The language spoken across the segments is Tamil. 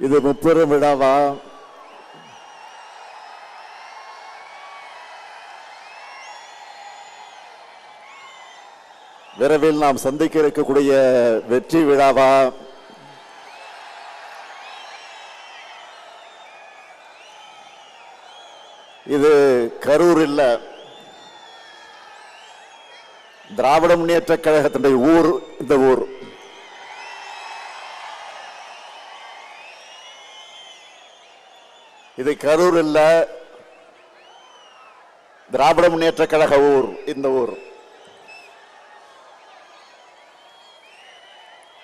இது முப்பெரும் விழாவா? விரைவில் நாம் சந்திக்க இருக்கக்கூடிய வெற்றி விழாவா? இது கரூர் இல்ல, திராவிட முன்னேற்ற கழகத்தினுடைய ஊர். இந்த ஊர் இது கரூர் இல்ல, திராவிட முன்னேற்ற கழக ஊர். இந்த ஊர்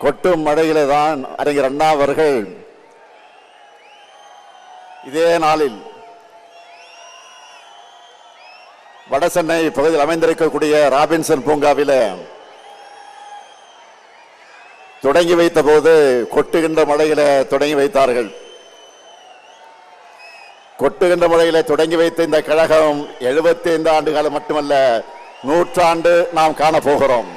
கொட்டும் மழையிலே தான் அறிஞர் அண்ணா அவர்கள் இதே நாளில் வடசென்னை பகுதியில் அமைந்திருக்கக்கூடிய ராபின்சன் பூங்காவில் தொடங்கி வைத்த போது கொட்டுகின்ற மழையில தொடங்கி வைத்தார்கள். கொட்டுகின்ற முறையில தொடங்கி வைத்த இந்த கழகம் 75 ஆண்டுகாலம் மட்டுமல்ல, 100 ஆண்டு நாம் காண போகிறோம்.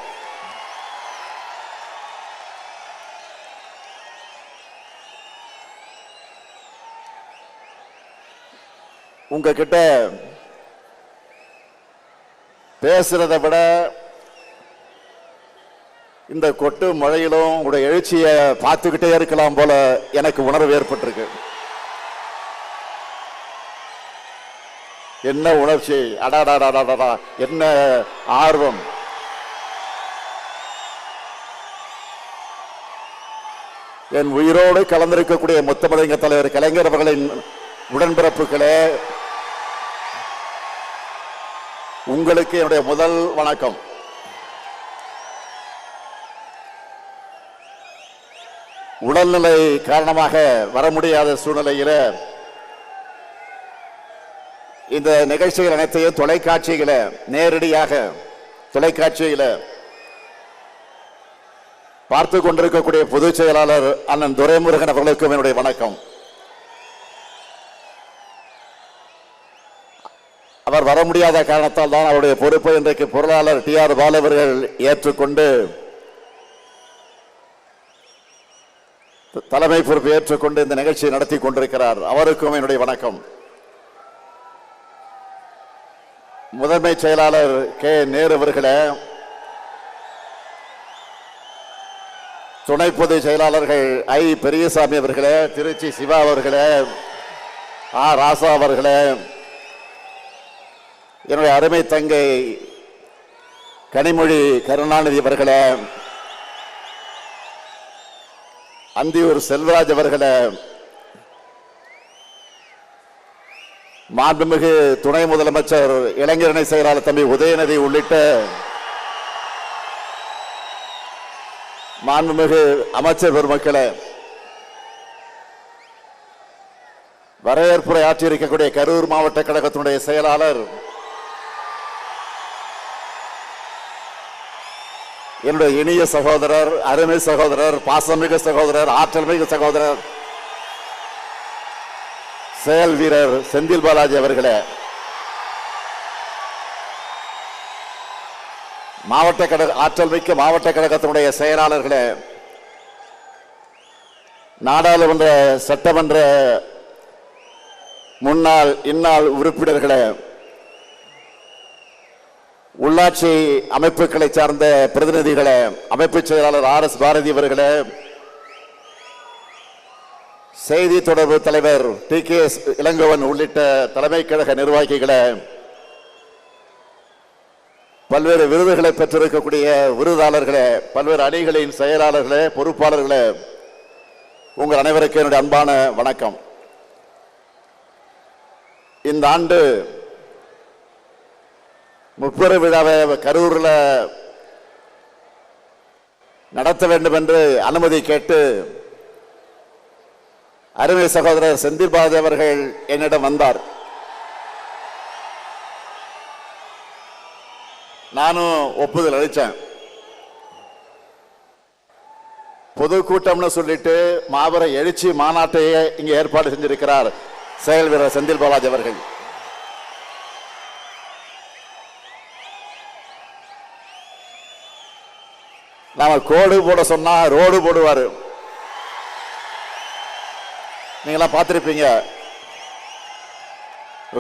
உங்ககிட்ட பேசுறதை விட இந்த கொட்டு மழையிலும் உங்களுடைய எழுச்சியை பார்த்துக்கிட்டே இருக்கலாம் போல எனக்கு உணர்வு ஏற்பட்டிருக்கு. என்ன உணர்ச்சி! அடாடாடாடா, என்ன ஆர்வம்! என் உயிரோடு கலந்திருக்கக்கூடிய முத்தமிழங்க தலைவர் கலைஞர் அவர்களின் உடன்பிறப்புகளே, உங்களுக்கு என்னுடைய முதல் வணக்கம். உடல்நிலை காரணமாக வர முடியாத சூழ்நிலையில இந்த நிகழ்ச்சிகள் அனைத்தையும் தொலைக்காட்சியில நேரடியாக பார்த்து கொண்டிருக்கக்கூடிய பொதுச் செயலாளர் அண்ணன் துரைமுருகன் அவர்களுக்கும் என்னுடைய வணக்கம். அவர் வர முடியாத காரணத்தால் தான் அவருடைய பொறுப்பை இன்றைக்கு பொருளாளர் TR பாலு அவர்கள் ஏற்றுக்கொண்டு தலைமை பொறுப்பை ஏற்றுக்கொண்டு இந்த நிகழ்ச்சியை நடத்தி கொண்டிருக்கிறார். அவருக்கும் என்னுடைய வணக்கம். முதன்மை செயலாளர் K. நேரு அவர்களே, துணை பொதுச் செயலாளர்கள் I. பெரியசாமி அவர்களே, திருச்சி சிவா அவர்களே, ராசா அவர்களே, என்னுடைய அருமை தங்கை கனிமொழி கருணாநிதி அவர்களே, அந்தியூர் செல்வராஜ் அவர்களே, மாண்புமிகு துணை முதலமைச்சர் இளைஞரணி செயலாளர் தம்பி உதயநிதி உள்ளிட்ட மாண்புமிகு அமைச்சர் பெருமக்களே, வரவேற்புரை ஆற்றியிருக்கக்கூடிய கரூர் மாவட்ட கழகத்தினுடைய செயலாளர், என்னுடைய இனிய சகோதரர், அருமை சகோதரர், பாசமிகு சகோதரர், ஆற்றல் மிகு சகோதரர், செயல் வீரர் செந்தில் பாலாஜி அவர்களே, மாவட்ட கழக ஆற்றல் மிக்க மாவட்ட கழகத்தினுடைய செயலாளர்களே, நாடாளுமன்ற சட்டமன்ற முன்னாள் இந்நாள் உறுப்பினர்களே, உள்ளாட்சி அமைப்புகளை சார்ந்த பிரதிநிதிகளே, அமைப்பு செயலாளர் RS பாரதி அவர்களே, செய்தி தொடர்பு தலைவர் TKS இளங்கோவன் உள்ளிட்ட தலைமை கழக நிர்வாகிகளே, பல்வேறு விருதுகளை பெற்றிருக்கக்கூடிய விருதாளர்களே, பல்வேறு அணிகளின் செயலாளர்களே, பொறுப்பாளர்களே, உங்கள் அனைவருக்கும் என்னுடைய அன்பான வணக்கம். இந்த ஆண்டு முப்பெரும் விழாவை கரூரில் நடத்த வேண்டும் என்று அனுமதி கேட்டு அருமை சகோதரர் செந்தில் பாலாஜி அவர்கள் என்னிடம் வந்தார். நானும் ஒப்புதல் அளித்தேன். பொதுக்கூட்டம்னு சொல்லிட்டு மாபெரும் எழுச்சி மாநாட்டையே இங்க ஏற்பாடு செஞ்சிருக்கிறார் செயல் வீரர் செந்தில் பாலாஜி அவர்கள். நாம கோடு போட சொன்னா ரோடு போடுவாரு. நீங்களாம் பார்த்திருப்பீங்க.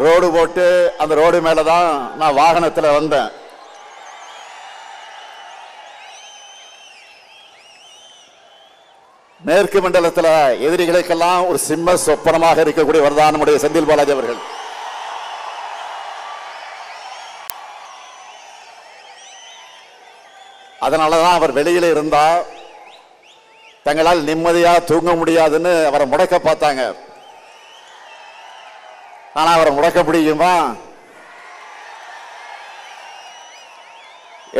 ரோடு போட்டு அந்த ரோடு மேலதான் நான் வாகனத்தில் வந்தேன். மேற்கு மண்டலத்தில் எதிரிகளுக்கெல்லாம் ஒரு சிம்ம சொப்பனமாக இருக்கக்கூடியவர் தான் நம்முடைய செந்தில் பாலாஜி அவர்கள். அதனாலதான் அவர் வெளியில இருந்தா தங்களால் நிம்மதியா தூங்க முடியாதுன்னு அவரை முடக்க பார்த்தாங்க. ஆனா அவரை முடக்க முடியுமா?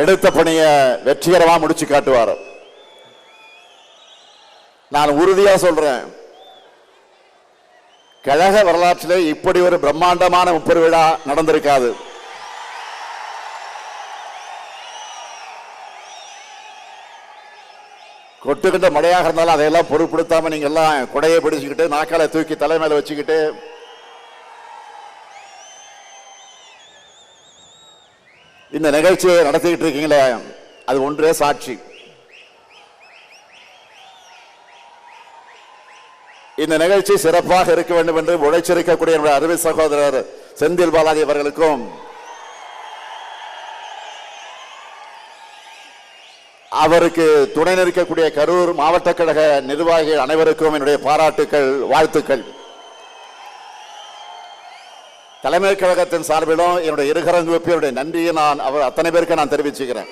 எடுத்த பணியை வெற்றிகரமா முடிச்சு காட்டுவார். நான் உறுதியா சொல்றேன், கழக வரலாற்றிலே இப்படி ஒரு பிரம்மாண்டமான முப்பெரு விழா நடந்திருக்காது. கொட்டுக்கிட்ட மழையாக இருந்தாலும் அதையெல்லாம் பொருட்படுத்தாம நீங்க எல்லாம் குடையை பிடிச்சுக்கிட்டு நாக்கால தூக்கி தலைமையில வச்சுக்கிட்டு இந்த நிகழ்ச்சியை நடத்திக்கிட்டு இருக்கீங்களே, அது ஒன்றே சாட்சி. இந்த நிகழ்ச்சி சிறப்பாக இருக்க வேண்டும் என்று உழைச்சிருக்கக்கூடிய அருமை சகோதரர் செந்தில் பாலாஜி அவர்களுக்கும் அவருக்கு துணை நிற்கக்கூடிய கரூர் மாவட்ட கழக நிர்வாகிகள் அனைவருக்கும் என்னுடைய பாராட்டுக்கள், வாழ்த்துக்கள். தலைமை கழகத்தின் சார்பிலும் என்னுடைய இருகரங்குவிப்பினுடைய நன்றியை நான் அவர் அத்தனை பேருக்கு நான் தெரிவிச்சுக்கிறேன்.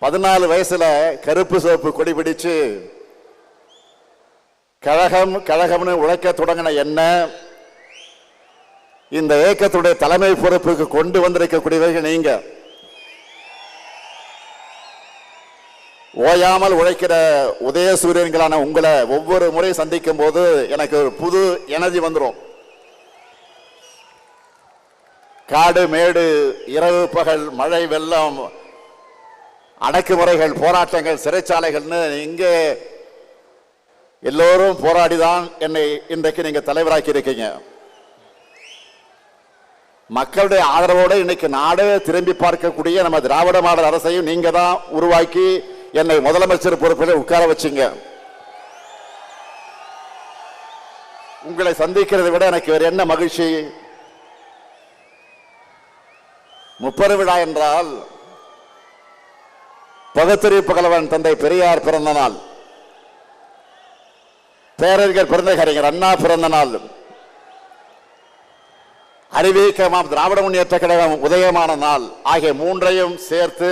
14 வயசுல கருப்பு சிவப்பு கொடி பிடிச்சு கழகம் கழகம்னு உழைக்க தொடங்கின என்ன இந்த இயக்கத்துடைய தலைமை பொறுப்புக்கு கொண்டு வந்திருக்கக்கூடியவர்கள் நீங்க. ஓயாமல் உழைக்கிற உதயசூரியன்களான உங்களை ஒவ்வொரு முறை சந்திக்கும் போது எனக்கு ஒரு புது எனர்ஜி வந்துடும். காடு மேடு இரவு பகல் மழை வெள்ளம் அடக்குமுறைகள் போராட்டங்கள் சிறைச்சாலைகள்னு இங்கே எல்லோரும் போராடிதான் என்னை இன்றைக்கு நீங்க தலைவராக்கி இருக்கீங்க. மக்களுடைய ஆதரவோடு இன்னைக்கு நாடு திரும்பி பார்க்கக்கூடிய நம்ம திராவிட மாடல் அரசையும் நீங்க தான் உருவாக்கி என்னை முதலமைச்சர் பொறுப்பில் உட்கார வச்சீங்க. உங்களை சந்திக்கிறதை விட எனக்கு வேற என்ன மகிழ்ச்சி? முப்பெரு விழா என்றால் பகுத்தறிவு புகழவன் தந்தை பெரியார் பிறந்த நாள், பேரறிஞர் பெருந்தகறிஞர் அண்ணா பிறந்த நாள், அறிவிக்கமாம் திராவிட முன்னேற்ற கழகம் உதயமான நாள் ஆகிய மூன்றையும் சேர்த்து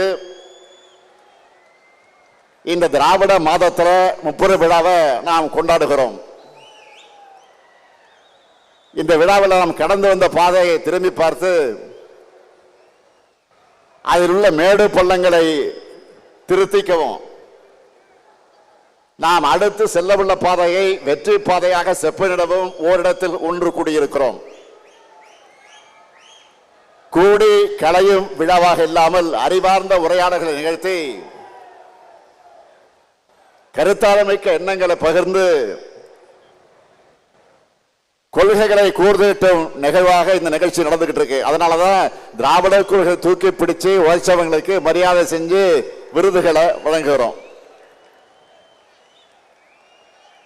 இந்த திராவிட மாதத்தில் முப்பெரு விழாவை நாம் கொண்டாடுகிறோம். இந்த விழாவில் நாம் கடந்து வந்த பாதையை திரும்பி பார்த்து அதில் உள்ள மேடு பள்ளங்களை திருத்திக்கவும், நாம் அடுத்து செல்லவுள்ள பாதையை வெற்றி பாதையாக செப்பனிடவும் ஓரிடத்தில் ஒன்று கூடியிருக்கிறோம். கூடி களையும் விழாவாக இல்லாமல் அறிவார்ந்த உரையாடல்களை நிகழ்த்தி கருத்தாளமிக்க எண்ணங்களை பகிர்ந்து கொள்கைகளை கூர்தீட்டும் நிகழ்வாக இந்த நிகழ்ச்சி நடந்துகிட்டு இருக்கு. அதனாலதான் திராவிட கொள்கை தூக்கி பிடிச்சு உழைச்சவங்களுக்கு மரியாதை செஞ்சு விருதுகளை வழங்குகிறோம்.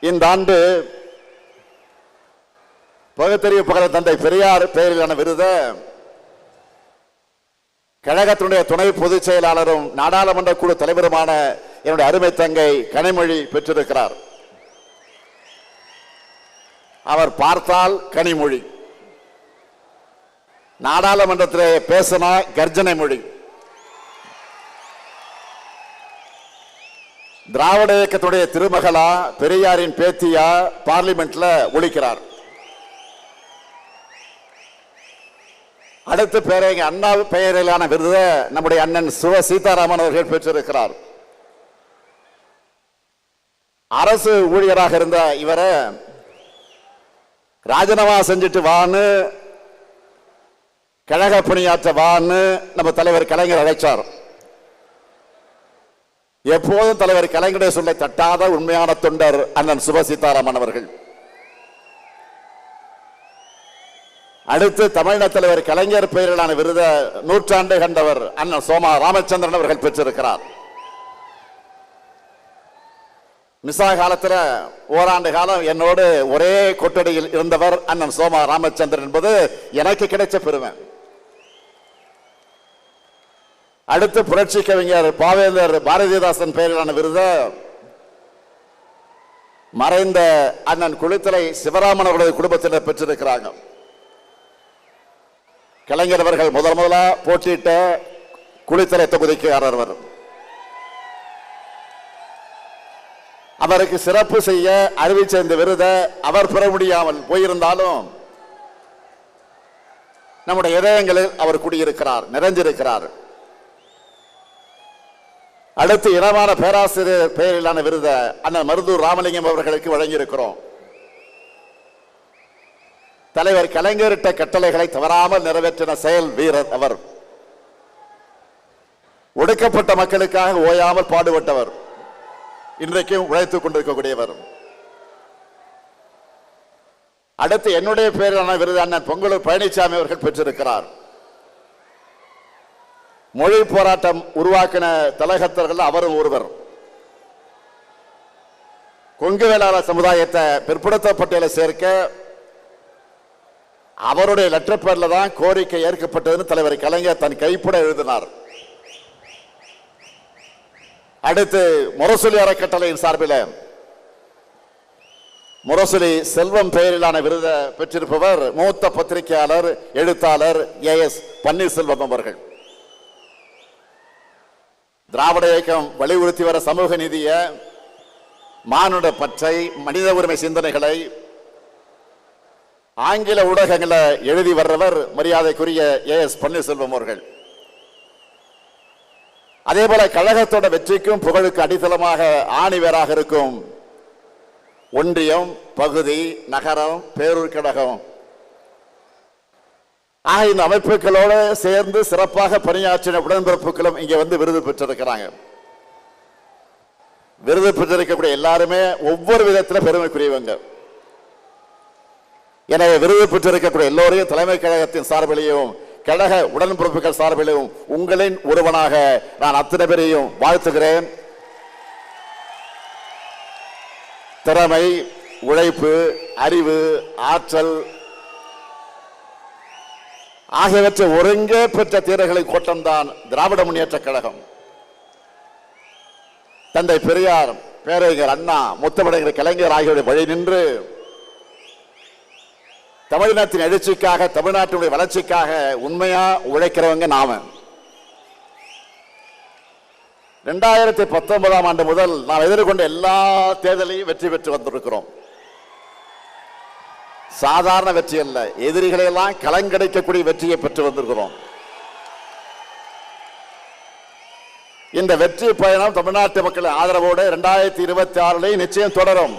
இந்த ஆண்டு பகுத்தறிவு புகழ தந்தை பெரியார் பெயரிலான விருதை கழகத்தினுடைய துணை பொதுச் செயலாளரும் நாடாளுமன்ற குழு தலைவருமான என்னுடைய அருமை தங்கை கனிமொழி பெற்றிருக்கிறார். அவர் பார்த்தால் கனிமொழி, நாடாளுமன்றத்திலே பேசினா கர்ஜனை மொழி. திராவிட இயக்கத்துடைய திருமகளா பெரியாரின் பேத்தியா பார்லிமெண்ட்ல ஒழிக்கிறார். அடுத்த பேரங்க அண்ணா பெயரிலான விருதை நம்முடைய அண்ணன் சுவ சீதாராமன் அவர்கள் பெற்றிருக்கிறார். அரசு ஊழியராக இருந்த இவரை ராஜினாமா செஞ்சுட்டு வான்னு கழக பணியாற்ற வான்னு நம்ம தலைவர் கலைஞர் அழைச்சார். எப்போதும் தலைவர் கலைஞருடைய சொல்லை தட்டாத உண்மையான தொண்டர் அண்ணன் சுப சீதாராமன் அவர்கள். அடுத்து தமிழக தலைவர் கலைஞர் பெயரிலான விருதை நூற்றாண்டு கண்டவர் அண்ணன் சோமா ராமச்சந்திரன் அவர்கள் பெற்றிருக்கிறார். மிசா காலத்தில் ஓராண்டு காலம் என்னோடு ஒரே கொட்டடியில் இருந்தவர் அண்ணன் சோமா ராமச்சந்திரன் என்பது எனக்கு கிடைச்ச பெருமை. அடுத்து புரட்சி கவிஞர் பாவேந்தர் பாரதிதாசன் பெயரிலான விருது மறைந்த அண்ணன் குளித்தலை சிவராமன் அவருடைய குடும்பத்தினர் பெற்றிருக்கிறாங்க. கலைஞர் அவர்கள் முதலா போட்டியிட்ட குளித்தலை தொகுதிக்காரர் வரும். அவருக்கு சிறப்பு செய்ய அறிவிச்ச இந்த விருதை அவர் பெற முடியாமல் போயிருந்தாலும் நம்முடைய இதயங்களில் அவர் குடியிருக்கிறார், நிறைஞ்சிருக்கிறார். அடுத்து இனமான பேராசிரியர் பெயரிலான விருதை அண்ணன் மருதூர் ராமலிங்கம் அவர்களுக்கு வழங்கியிருக்கிறோம். தலைவர் கலைஞரிட்ட கட்டளைகளை தவறாமல் நிறைவேற்றின செயல் வீரர் அவர். ஒடுக்கப்பட்ட மக்களுக்காக ஓயாமல் பாடுபட்டவர், இன்றைக்கும் உழைத்துக் கொண்டிருக்கக்கூடியவர். அடுத்து என்னுடைய பெயரிலான விருது அண்ணன் பொங்கலூர் பழனிசாமி அவர்கள் பெற்றிருக்கிறார். மொழி போராட்டம் உருவாக்கின தலகத்தர்கள் அவரும் ஒருவர். கொங்கு வேளாளர் சமுதாயத்தை பிற்படுத்தப்பட்டியலை சேர்க்க அவருடைய லெட்டர் பேர்ல தான் கோரிக்கை ஏற்கப்பட்டதுன்னு தலைவர் கலைஞர் தன் கைப்பட எழுதினார். அடுத்து முரசொலி அறக்கட்டளையின் சார்பில் முரசொலி செல்வம் பெயரிலான விருதை பெற்றிருப்பவர் மூத்த பத்திரிகையாளர் எழுத்தாளர் AS பன்னீர்செல்வம் அவர்கள். திராவிட இயக்கம் வலியுறுத்தி வர சமூக நீதிய, மானுட பற்றை, மனித உரிமை சிந்தனைகளை ஆங்கில ஊடகங்களை எழுதி வர்றவர் மரியாதைக்குரிய AS பன்னீர்செல்வம் அவர்கள். அதே போல கழகத்தோட வெற்றிக்கும் புகழுக்கு அடித்தளமாக ஆணிவேராக இருக்கும் ஒன்றியம், பகுதி, நகரம், பேரூர் கழகம் இந்த அமைப்புகளோடு சேர்ந்து சிறப்பாக பணியாற்றின உடன்பிறப்புகளும் இங்கே வந்து விருது பெற்றிருக்கிறாங்க. விருது பெற்றிருக்கக்கூடிய எல்லாருமே ஒவ்வொரு விதத்தில் பெருமைக்குரியவங்க. எனவே விருது பெற்றிருக்கக்கூடிய எல்லோரையும் தலைமை கழகத்தின் சார்பிலையும் கழக உடன்பிறப்புகள் சார்பிலும் உங்களின் ஒருவனாக நான் அத்தனை பேரையும் வாழ்த்துகிறேன். திறமை, உழைப்பு, அறிவு, ஆற்றல் ஆகியவற்றை ஒருங்கே பெற்ற தீரர்களின் கோட்டம்தான் திராவிட முன்னேற்ற கழகம். தந்தை பெரியார், பேரறிஞர் அண்ணா, முத்தமிழர் கலைஞர் ஆகியோருடைய வழி நின்று தமிழ்நாட்டின் எழுச்சிக்காக, தமிழ்நாட்டினுடைய வளர்ச்சிக்காக உண்மையா உழைக்கிறவங்க நாம. 2019ஆம் ஆண்டு முதல் நாம் எதிர்கொண்ட எல்லா தேர்தலையும் வெற்றி பெற்று வந்திருக்கிறோம். சாதாரண வெற்றி அல்ல, எதிரிகளை எல்லாம் கலங்கடைக்கக்கூடிய வெற்றியை பெற்று வந்திருக்கிறோம். இந்த வெற்றி பயணம் தமிழ்நாட்டு மக்களின் ஆதரவோடு 2026 நிச்சயம் தொடரும்.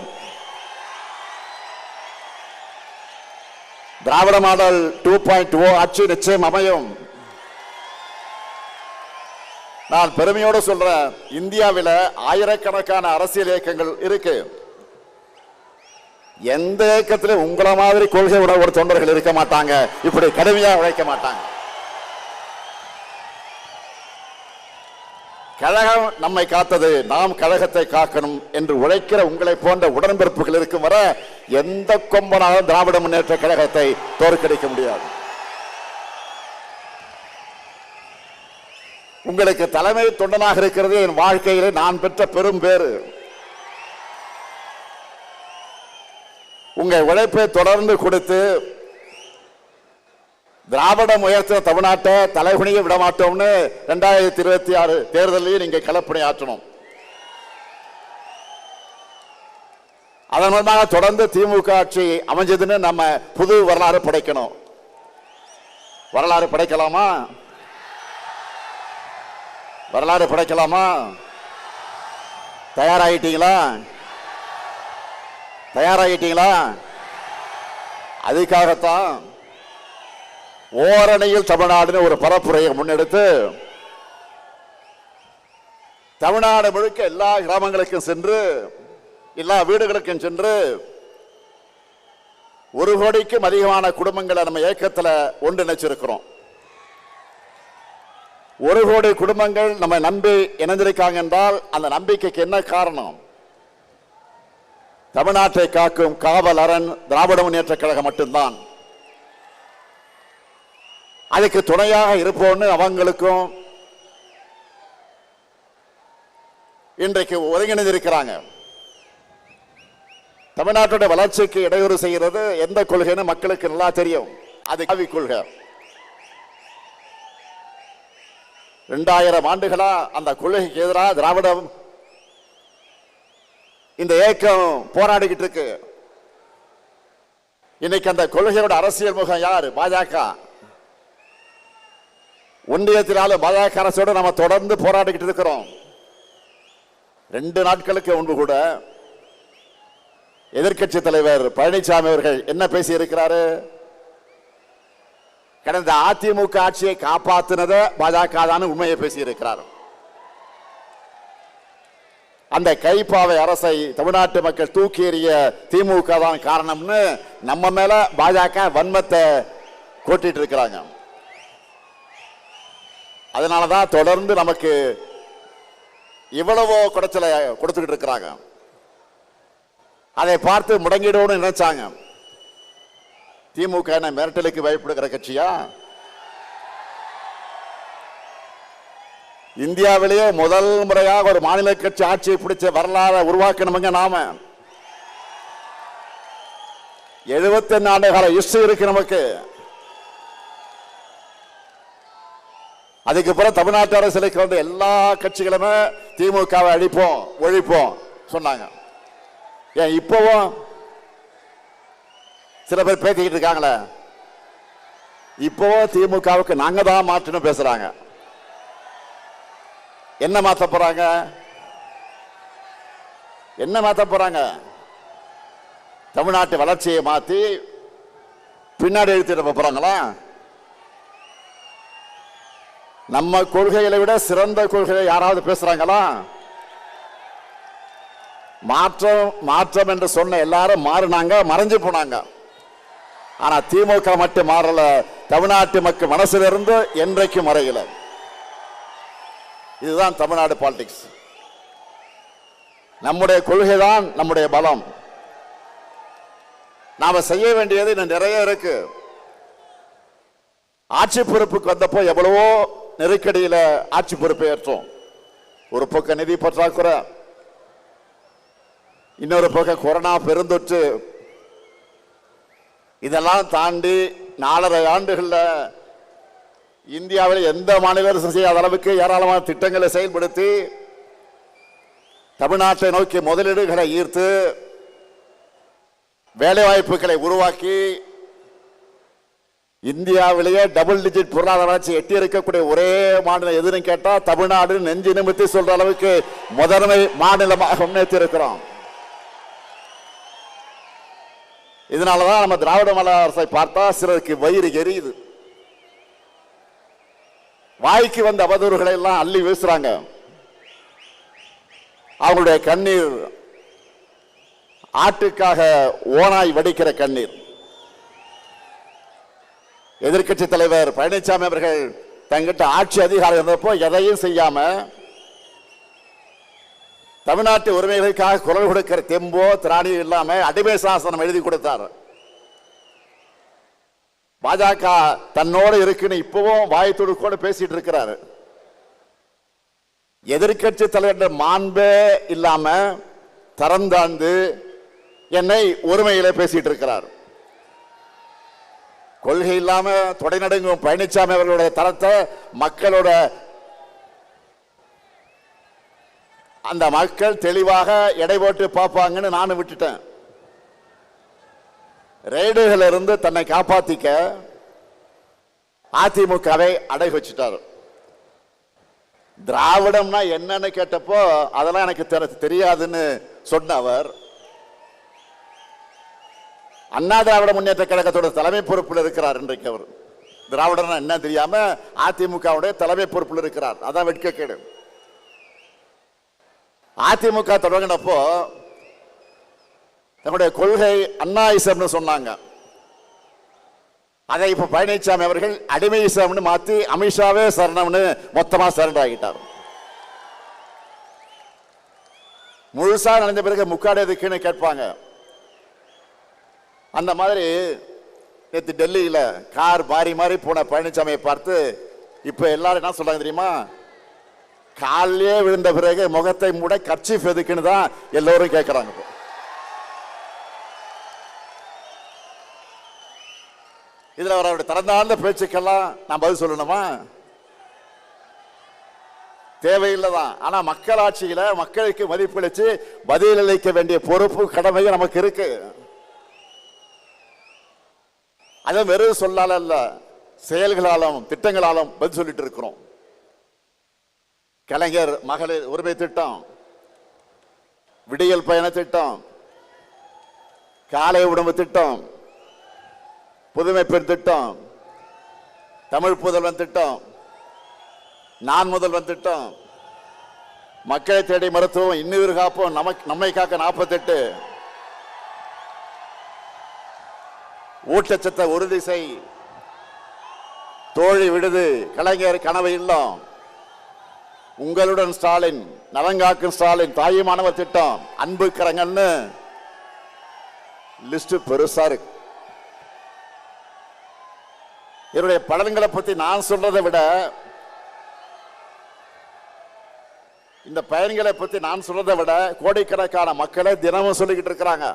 திராவிட மாடல் 2.0 ஆட்சி நிச்சயம் அமையும். நான் பெருமையோடு சொல்றேன், இந்தியாவில் ஆயிரக்கணக்கான அரசியல் இயக்கங்கள் இருக்கு. எந்த இயக்கத்திலும் உங்களை மாதிரி கொள்கை உணர்வு தொண்டர்கள் இருக்க மாட்டாங்க, இப்படி கடுமையா உழைக்க மாட்டாங்க. கழகம் நம்மை காத்தது, நாம் கழகத்தை காக்கணும் என்று உழைக்கிற உங்களை போன்ற உடன்பிறப்புகள் இருக்கும் வர எந்த கொம்பனாலும் திராவிட முன்னேற்ற கழகத்தை தோற்கடிக்க முடியாது. உங்களுக்கு தலைமை தொண்டனாக இருக்கிறது என் வாழ்க்கையிலே நான் பெற்ற பெரும் பேறு. உங்கள் உழைப்பை தொடர்ந்து கொடுத்து திராவிடம் உயர்த்த தமிழ்நாட்டை தலைகுனிய விடமாட்டோம்னு 2026 தேர்தலையும் நீங்க களப்பணி ஆற்றணும். அதன் மூலமாக தொடர்ந்து திமுக ஆட்சி அமைஞ்சதுன்னு நம்ம புது வரலாறு படைக்கணும். வரலாறு படைக்கலாமா? வரலாறு படைக்கலாமா? தயாராகிட்டீங்களா? தயாராகிட்டீங்களா? அதுக்காகத்தான் ஓரணியில் தமிழ்நாடுன்னு ஒரு பரப்புரையை முன்னெடுத்து தமிழ்நாடு முழுக்க எல்லா கிராமங்களுக்கும் சென்று, எல்லா வீடுகளுக்கும் சென்று 1 கோடிக்கும் அதிகமான குடும்பங்களை நம்ம இயக்கத்தில் ஒன்றிணைச்சிருக்கிறோம். 1 கோடி குடும்பங்கள் நம்ம நம்பி இணைந்திருக்காங்க என்றால் அந்த நம்பிக்கைக்கு என்ன காரணம்? தமிழ்நாட்டை காக்கும் காவல் அரண் திராவிட முன்னேற்ற கழகம் மட்டும்தான். அதுக்கு துணையாக இருப்போம்னு அவங்களுக்கும் இன்றைக்கு ஒருங்கிணைந்திருக்கிறாங்க. தமிழ்நாட்டுடைய வளர்ச்சிக்கு இடையூறு செய்கிறது எந்த கொள்கைன்னு மக்களுக்கு நல்லா தெரியும். அது கல்விக் கொள்கை. 2000 ஆண்டுகளா அந்த கொள்கைக்கு எதிராக திராவிடம் இந்த இயக்கம் போராடிக்கிட்டு இருக்கு. இன்னைக்கு அந்த கொள்கையோட அரசியல் முகம் யாரு? பாஜக. ஒன்றியத்தினாலும் பாஜக அரசோடு நம்ம தொடர்ந்து போராடிக்கிட்டு இருக்கிறோம். 2 நாட்களுக்கு முன்பு கூட எதிர்க்கட்சி தலைவர் பழனிசாமி அவர்கள் என்ன பேசி இருக்கிறாரு? கடந்த அதிமுக ஆட்சியை காப்பாற்றினத பாஜக தான் உண்மையை பேசி இருக்கிறார். அந்த கைப்பாவை அரசை தமிழ்நாட்டு மக்கள் தூக்கி எறிய திமுக தான் காரணம்னு நம்ம மேல பாஜக வன்மத்தை கொட்டிட்டு இருக்கிறாங்க. அதனாலதான் தொடர்ந்து நமக்கு இவ்வளவோ குடைச்சலை கொடுத்துக்கிட்டு இருக்கிறாங்க. அதை பார்த்து முடங்கிடுவோம்னு நினைச்சாங்க. திமுக என்ன மிரட்டலுக்கு பயப்படுகிற கட்சியா? இந்தியாவிலேயே முதல் முறையாக ஒரு மாநில கட்சி ஆட்சியை பிடிச்ச வரலாறு உருவாக்கணுங்க. நாம 71 ஆண்டு கால ஹிஸ்டரி இருக்கு நமக்கு. அதுக்கு பிறகு தமிழ்நாட்டு அரசியலுக்கு வந்து எல்லா கட்சிகளுமே திமுகவை அழிப்போம் ஒழிப்போம் சொன்னாங்க. ஏன் இப்பவும் சில பேர் பேசிக்கிட்டு இருக்காங்களே, இப்பவும் திமுகவுக்கு நாங்க தான் மாற்றணும் பேசுறாங்க. என்ன மாத்த போறாங்க? என்ன மாத்த போறாங்க? தமிழ்நாட்டு வளர்ச்சியை மாத்தி பின்னாடி எழுத்திட போறாங்களா? நம்ம கொள்கைகளை விட சிறந்த கொள்கையை யாராவது பேசுறாங்களா? மாற்றம் மாற்றம் என்று சொன்ன எல்லாரும் மாறினாங்க, மறைஞ்சு போனாங்க. ஆனா திமுக மட்டும் மாறல. தமிழ்நாட்டு மக்கள் மனசிலிருந்து என்றைக்கும் மறையல. இதுதான் தமிழ்நாடு பாலிடிக்ஸ். நம்முடைய கொள்கை தான் நம்முடைய பலம். நாம செய்ய வேண்டியது இன்னும் நிறைய இருக்கு. ஆட்சி பொறுப்புக்கு வந்தப்போ எவ்வளவோ நெருக்கடியில ஆட்சி பொறுப்பை ஏற்றோம். ஒரு பக்கம் நிதி பற்றாக்குறை, இன்னொரு பக்கம் கொரோனா பெருந்தொற்று. இதெல்லாம் தாண்டி 4.5 ஆண்டுகள்ல இந்தியாவில் எந்த மாநில அரசு செய்யாத அளவுக்கு ஏராளமான திட்டங்களை செயல்படுத்தி தமிழ்நாட்டை நோக்கி முதலீடுகளை ஈர்த்து வேலை வாய்ப்புகளை உருவாக்கி இந்தியாவிலேயே டபுள் டிஜிட் பொருளாதார வளர்ச்சி எட்டி இருக்கக்கூடிய ஒரே மாநிலம் எதுன்னு கேட்டா தமிழ்நாடு நெஞ்சு நிமித்தி சொல்ற அளவுக்கு முதன்மை மாநிலமாக முன்னேற்றி இருக்கிறோம். இதனாலதான் நம்ம திராவிட மாடல் அரசை பார்த்தா சிலருக்கு வயிறு எரியுது. வாய்க்கு வந்த அவதூறுகளை எல்லாம் அள்ளி வீசுறாங்க. அவங்களுடைய கண்ணீர் ஆட்டுக்காக ஓனாய் வடிக்கிற கண்ணீர். எதிர்க்கட்சி தலைவர் பழனிசாமி அவர்கள் தங்கிட்ட ஆட்சி அதிகாரம் இருந்தப்போ எதையும் செய்யாம தமிழ்நாட்டு உரிமைகளுக்காக குரல் கொடுக்கிற தெம்போ திராணியோ இல்லாம அடிமை சாசனம் எழுதி கொடுத்தார். பாஜக தன்னோடு இருக்குன்னு இப்பவும் வாய் துடுக்கோடு பேசிட்டு இருக்கிறாரு. எதிர்க்கட்சி தலைவர் மாண்பே இல்லாம தரந்தாழ்ந்து என்னை உரிமையில பேசிட்டு இருக்கிறார். கொள்கை இல்லாம தொடை நடுங்கும் பழனிசாமி அவர்களுடைய தரத்தை மக்களோட அந்த மக்கள் தெளிவாக எடை போட்டு பார்ப்பாங்கன்னு நானும் விட்டுட்டேன். ரெய்டுகள் இருந்து தன்னை காப்பாத்திக்க அதிமுகவை அடை வச்சுட்டார். திராவிடம்னா என்னன்னு கேட்டப்போ அதெல்லாம் எனக்கு தெரியாதுன்னு சொன்ன அவர் அண்ணா திராவிட முன்னேற்ற கழகத்தோட தலைமை பொறுப்பில் இருக்கிறார். இன்றைக்கு அவர் திராவிடம் என்ன தெரியாம அதிமுகவுடைய தலைமை பொறுப்பில் இருக்கிறார். அதான் வெட்கக்கேடு. அதிமுக தொடங்கினப்போ தன்னுடைய கொள்கை அண்ணாயிசம்னு சொன்னாங்க. அதை இப்ப பழனிசாமி அவர்கள் அடிமையிசம்னு மாத்தி அமித்ஷாவே சரணம்னு மொத்தமா சரண் ஆகிட்டார். முழுசா நனைஞ்ச பிறகு முக்காடு எதுக்குன்னு கேட்பாங்க. அந்த மாதிரி நேற்று டெல்லியில கார் மாறி மாறி போன பழனிசாமியை பார்த்து இப்ப எல்லாரும் என்ன சொல்றாங்க தெரியுமா? காலையே விழுந்த பிறகு முகத்தை மூட கர்ச்சீஃப் எதுக்குன்னு தான் எல்லோரும் கேட்கிறாங்க. இதுல அவருடைய திறந்தாழ்ந்த பேச்சுக்கெல்லாம் நான் பதில் சொல்லணுமா? தேவையில்லைதான். ஆனா மக்களாட்சியில மக்களுக்கு மதிப்பளிச்சு பதிலளிக்க வேண்டிய பொறுப்பு கடமையும் நமக்கு இருக்கு. அதை வெறும் சொல்லால அல்ல, செயல்களாலும் திட்டங்களாலும் பதில் சொல்லிட்டு இருக்கிறோம். கலைஞர் மகளிர் உரிமை திட்டம், விடியல் பயண திட்டம், காலை உணவு திட்டம், புதுமை பெண் திட்டம், தமிழ் புதல்வன் திட்டம், நான் முதல்வன் திட்டம், மக்களை தேடி மருத்துவம், இன்னுயிர் காப்போம், நம்மை காக்க 48, ஊட்டச்சத்தை உறுதி செய், தோழி விடுது, கலைஞர் கனவு இல்லம், உங்களுடன் ஸ்டாலின், நலங்காக்கும் ஸ்டாலின், தாயுமானவர் திட்டம், அன்பு கரங்கள்னு லிஸ்ட் பெருசா இருக்கு. என்னுடைய பலன்களை பத்தி நான் சொல்றதை விட இந்த பயன்களை பத்தி நான் சொல்றதை விட கோடிக்கணக்கான மக்களை தினமும் சொல்லிக்கிட்டு இருக்கிறாங்க.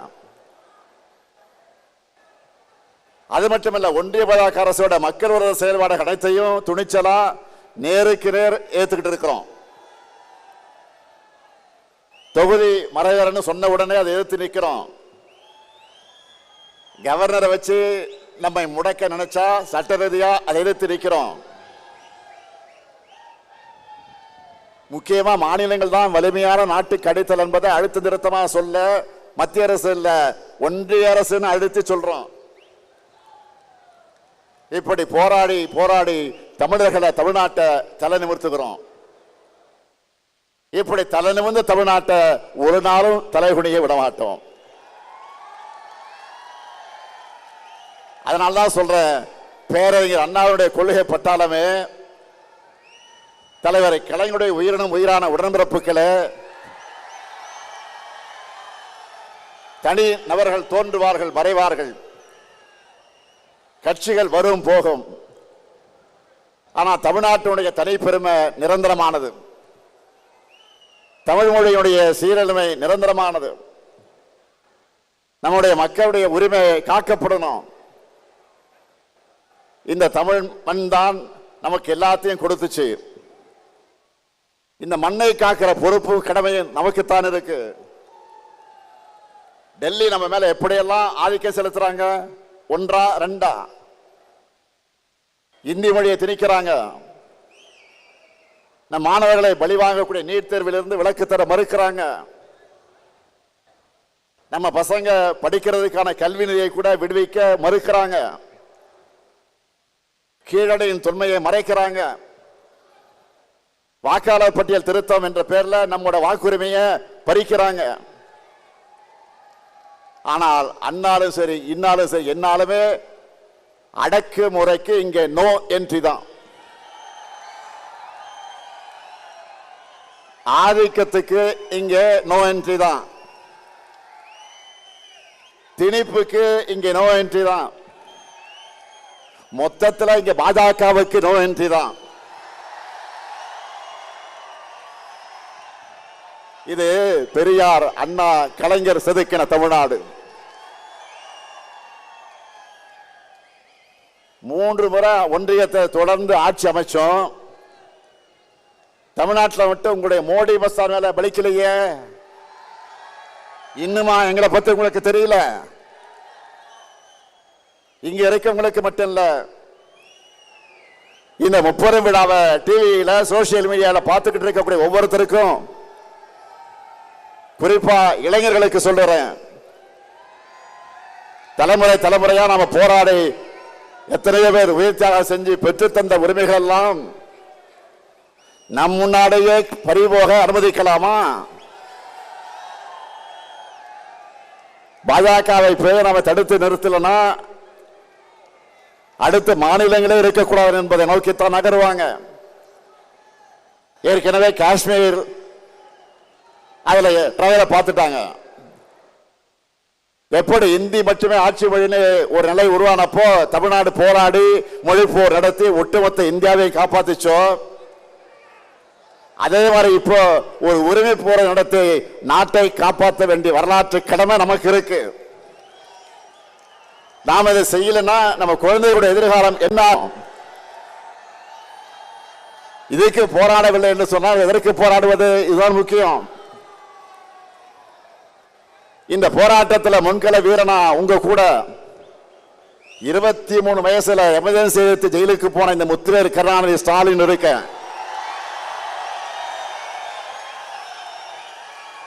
அது மட்டுமல்ல, ஒன்றிய பாஜக அரசோட மக்கள் விரோத செயல்பாடு அனைத்தையும் துணிச்சலா நேருக்கு நேர் ஏத்துக்கிட்டு இருக்கிறோம். தொகுதி மறைவரன்னு சொன்ன உடனே அதை எதிர்த்து நிற்கிறோம். கவர்னரை வச்சு நம்மை முடக்க நினைச்சா சட்ட ரீதியா அதை எதிர்த்து நிற்கிறோம். முக்கியமா மாநிலங்கள் தான் வலிமையான நாட்டுக்கு அடித்தல் என்பதை அழுத்த நிறுத்தமா சொல்ல மத்திய அரசு இல்ல, ஒன்றிய அரசுன்னு அழுத்தி சொல்றோம். இப்படி போராடி போராடி தமிழர்களை, தமிழ்நாட்டை தலை நிமிர்த்துகிறோம். இப்படி தலை நிமிர்ந்த தமிழ்நாட்டை ஒரு நாளும் தலைகுனிய விட மாட்டோம். அதனால்தான் சொல்றேன், பேரறிஞர் அண்ணாவுடைய கொள்கை பட்டாளமே, தலைவரை கலைஞருடைய உயிரினும் உயிரான உடன்பிறப்புகளே, தனி நபர்கள் தோன்றுவார்கள் மறைவார்கள், கட்சிகள் வரும் போகும், ஆனா தமிழ்நாட்டினுடைய தனிப்பெருமை நிரந்தரமானது, தமிழ் மொழியுடைய சீரழிமை நிரந்தரமானது, நம்முடைய மக்களுடைய உரிமை காக்கப்படணும். இந்த தமிழ் மண் தான் நமக்கு எல்லாத்தையும் கொடுத்துச்சு. இந்த மண்ணை காக்கிற பொறுப்பு கடமையும் நமக்குத்தான் இருக்கு. டெல்லி நம்ம மேல எப்படியெல்லாம் ஆதிக்கம் செலுத்துறாங்க, ஒன்றா ரெண்டா? இந்தி மொழியை திணிக்கிறாங்க, நம் மாணவர்களை பலி வாங்கக்கூடிய நீட் தேர்விலிருந்து விலக்கு தர மறுக்கிறாங்க, நம்ம பசங்க படிக்கிறதுக்கான கல்வி நிதியை கூட விடுவிக்க மறுக்கிறாங்க, கீழடையின் தொன்மையை மறைக்கிறாங்க, வாக்காளர் பட்டியல் திருத்தம் என்ற பெயர்ல நம்மோட வாக்குரிமையை பறிக்கிறாங்க. ஆனால் அன்னாலும் சரி இன்னாலும் சரி என்னாலுமே அடக்கு முறைக்கு இங்கே நோ என்ட்ரி தான். ஆதிக்கத்துக்கு இங்கே நோ என்ட்ரி தான், திணிப்புக்கு இங்கே நோ என்ட்ரி தான், மொத்தத்தில் இங்க பாஜகவுக்கு நோ என்ட்ரி தான். இது பெரியார், அண்ணா, கலைஞர் செதுக்கின தமிழ்நாடு. 3 முறை ஒன்றியத்தை தொடர்ந்து ஆட்சி அமைச்சோம். தமிழ்நாட்டில் மட்டும் உங்களுடைய மோடி பஸ்தான் மேல பலிக்கலையே. இன்னுமா எங்களை பத்தி உங்களுக்கு தெரியல? இங்க இருக்கவங்களுக்கு மட்டும் இல்ல, இந்த 30 விழாவை டிவியில சோசியல் மீடியால பார்த்துக்கிட்டு இருக்கக்கூடிய ஒவ்வொருத்தருக்கும், குறிப்பா இளைஞர்களுக்கு சொல்றேன், தலைமுறை தலைமுறையா நாம போராடி எத்தனையோ பேர் உயிர் தியாகம் செஞ்சு பெற்று தந்த உரிமைகள் எல்லாம் நம் முன்னாடியே பறிபோக அனுமதிக்கலாமா? பாஜகவை போய் நாம தடுத்து நிறுத்தலனா அடுத்த மாநிலங்களே இருக்கக்கூடாது என்பதை நோக்கித்தான் நகருவாங்க. ஏற்கனவே காஷ்மீர் அதுல ட்ரையலை பார்த்துட்டாங்க. எப்படி இந்தி மட்டுமே ஆட்சி மொழின்னு ஒரு நிலை உருவானப்போ தமிழ்நாடு போராடி மொழி போர் நடத்தி ஒட்டுமொத்த இந்தியாவை காப்பாத்திச்சோ, அதே மாதிரி இப்போ ஒரு உரிமை போரை நடத்தி நாட்டை காப்பாற்ற வேண்டிய வரலாற்று கடமை நமக்கு இருக்கு. நாம் இதை செய்யலன்னா நம்ம குழந்தைகளுடைய எதிர்காலம் என்ன? இதுக்கு போராடவில்லை என்று சொன்னால் எதற்கு போராடுவது? இதுதான் முக்கியம். இந்த போராட்டத்தில் முன்கள வீரனா உங்க கூட 23 வயசுல எமர்ஜென்சி எடுத்து ஜெயிலுக்கு போன இந்த முத்துவேல் கருணாநிதி ஸ்டாலின் இருக்க.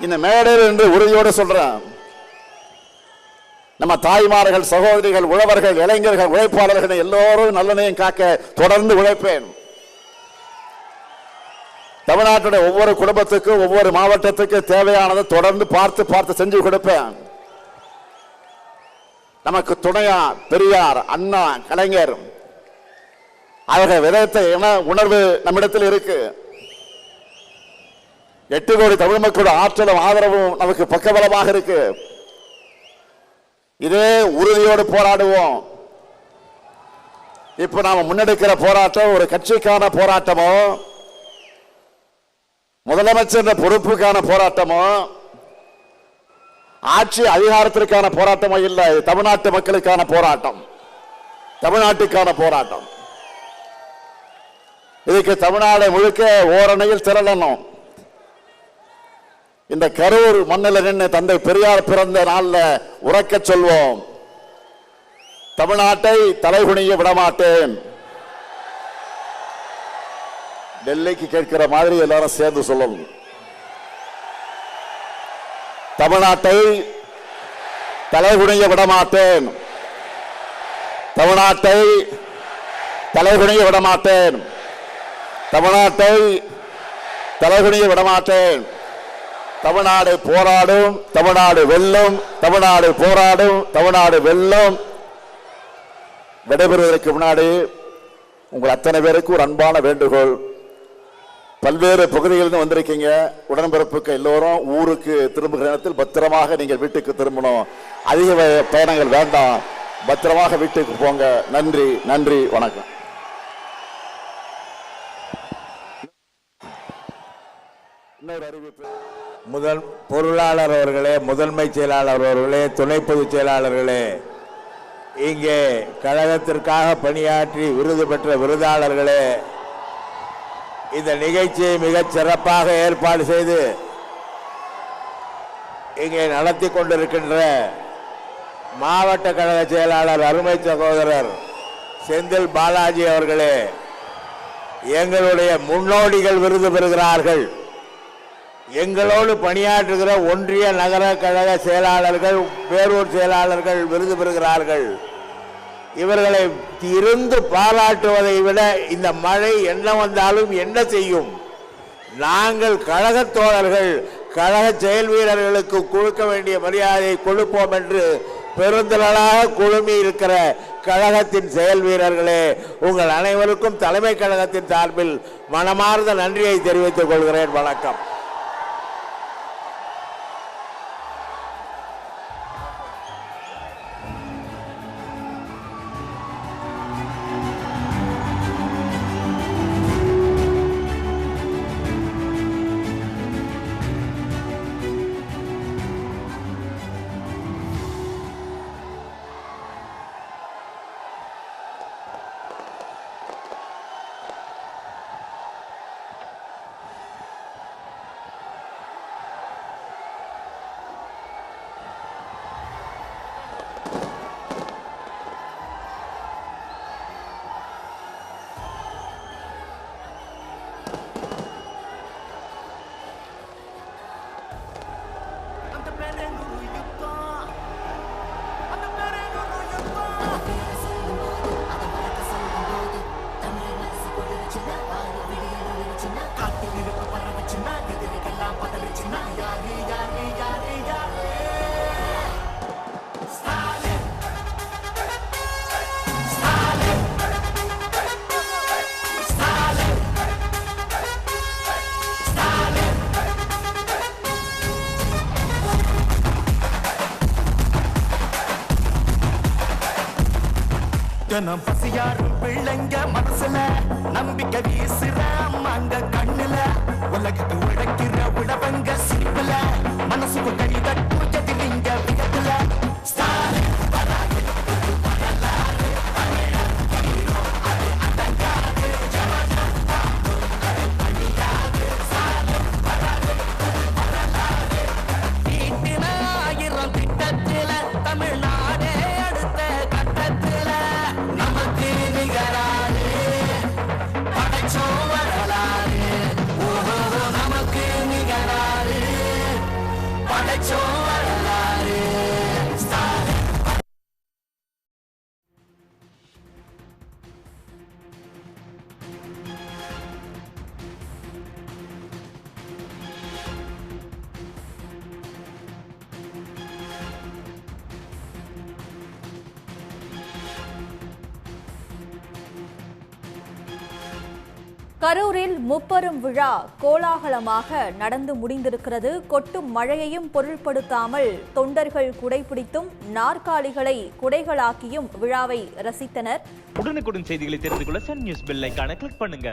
இந்த மேடையில் என்று உறுதியோடு சொல்றேன், நம்ம தாய்மார்கள், சகோதரிகள், உழவர்கள், இளைஞர்கள், உழைப்பாளர்கள் எல்லோரும் நல்லெண்ணெயும் காக்க தொடர்ந்து உழைப்பேன். தமிழ்நாட்டுடைய ஒவ்வொரு குடும்பத்துக்கும் ஒவ்வொரு மாவட்டத்துக்கு தேவையானதை தொடர்ந்து பார்த்து செஞ்சு கொடுப்பேன். நமக்கு துணையா பெரியார், அண்ணா, கலைஞர் அவர்கள் விதத்தை உணர்வு நம்மிடத்தில் இருக்கு. 8 கோடி தமிழ் மக்களோட ஆற்றலும் ஆதரவும் நமக்கு பக்கபலமாக இருக்கு. இதே உறுதியோடு போராடுவோம். இப்ப நாம முன்னெடுக்கிற போராட்டம் ஒரு கட்சிக்கான போராட்டமோ, முதலமைச்சர் பொறுப்புக்கான போராட்டமோ, ஆட்சி அதிகாரத்திற்கான போராட்டமோ இல்லை. தமிழ்நாட்டு மக்களுக்கான போராட்டம், தமிழ்நாட்டுக்கான போராட்டம். இதுக்கு தமிழ்நாடு முழுக்க ஓரணையில் திரளணும். இந்த கரூர் மண்ணில் நின்று தந்தை பெரியார் பிறந்த நாளில் உறக்க சொல்வோம், தமிழ்நாட்டை தலைகுனிய விடமாட்டேன். டெல்லிக்கு கேட்கிற மாதிரி எல்லாரும் சேர்ந்து சொல்லணும், தமிழ்நாட்டை தலைகுனிய விடமாட்டேன், தமிழ்நாட்டை தலைகுனிய விடமாட்டேன், தமிழ்நாட்டை தலைகுனிய விடமாட்டேன். தமிழ்நாடு போராடும், தமிழ்நாடு வெல்லும், தமிழ்நாடு போராடும், தமிழ்நாடு வெல்லும். விடைபெறுவதற்கு முன்னாடி உங்கள் அத்தனை பேருக்கு ஒரு அன்பான வேண்டுகோள். பல்வேறு பகுதிகளிலிருந்து வந்திருக்கீங்க. உடன்பிறப்புக்கு எல்லோரும் ஊருக்கு திரும்புகிற நேரத்தில் பத்திரமாக நீங்கள் வீட்டுக்கு திரும்பணும். அதிக பயணங்கள் வேண்டாம், பத்திரமாக வீட்டுக்கு போங்க. நன்றி, நன்றி, வணக்கம். இன்னொரு அறிவிப்பு. முதல் பொருளாளர் அவர்களே, முதன்மை செயலாளர் அவர்களே, துணை பொதுச் செயலாளர்களே, இங்கே கழகத்திற்காக பணியாற்றி விருது பெற்ற விருதாளர்களே, இந்த நிகழ்ச்சியை மிகச் சிறப்பாக ஏற்பாடு செய்து இங்கே நடத்தி கொண்டிருக்கின்ற மாவட்ட கழக செயலாளர் அருமை சகோதரர் செந்தில் பாலாஜி அவர்களே, எங்களுடைய முன்னோடிகள் விருது பெறுகிறார்கள். எங்களோடு பணியாற்றுகிற ஒன்றிய நகர கழக செயலாளர்கள், பேரூர் செயலாளர்கள் விருது பெறுகிறார்கள். இவர்களை இருந்து பாராட்டுவதை விட இந்த மழை என்ன வந்தாலும் என்ன செய்யும்? நாங்கள் கழக தோழர்கள், கழக செயல் வீரர்களுக்கு கொடுக்க வேண்டிய மரியாதையை கொடுப்போம் என்று பெருந்திரளாக குழுமி இருக்கிற கழகத்தின் செயல் வீரர்களே, உங்கள் அனைவருக்கும் தலைமை கழகத்தின் சார்பில் மனமார்ந்த நன்றியை தெரிவித்துக் கொள்கிறேன். வணக்கம். தினம் பசியாரும் பிள்ளைங்க மனசுல நம்பிக்கை வீசுற அம்மாங்க கண்ணுல உலகத்து உழைக்கிற உழவங்க சிரிப்புல மனசுக்கு கை தட்டு எதிரிங்க வியத்துல ஆயிரம் திட்டத்தில தமிழ்நாடே அடுத்த கட்டத்தில நமக்கு நிகராது படைச்சோம் வரலாறு ஓஹோ நமக்கு நிகராது படைச்சோம் வரலாறு கரூரில் முப்பெரும் விழா கோலாகலமாக நடந்து முடிந்திருக்கிறது. கொட்டும் மழையையும் பொருட்படுத்தாமல் தொண்டர்கள் குடைபிடித்தும் நாற்காலிகளை குடைகளாக்கியும் விழாவை ரசித்தனர். உடனுக்குடன் செய்திகளை தெரிந்து கொள்ள சன் நியூஸ் பெல் ஐகானை கிளிக் பண்ணுங்க.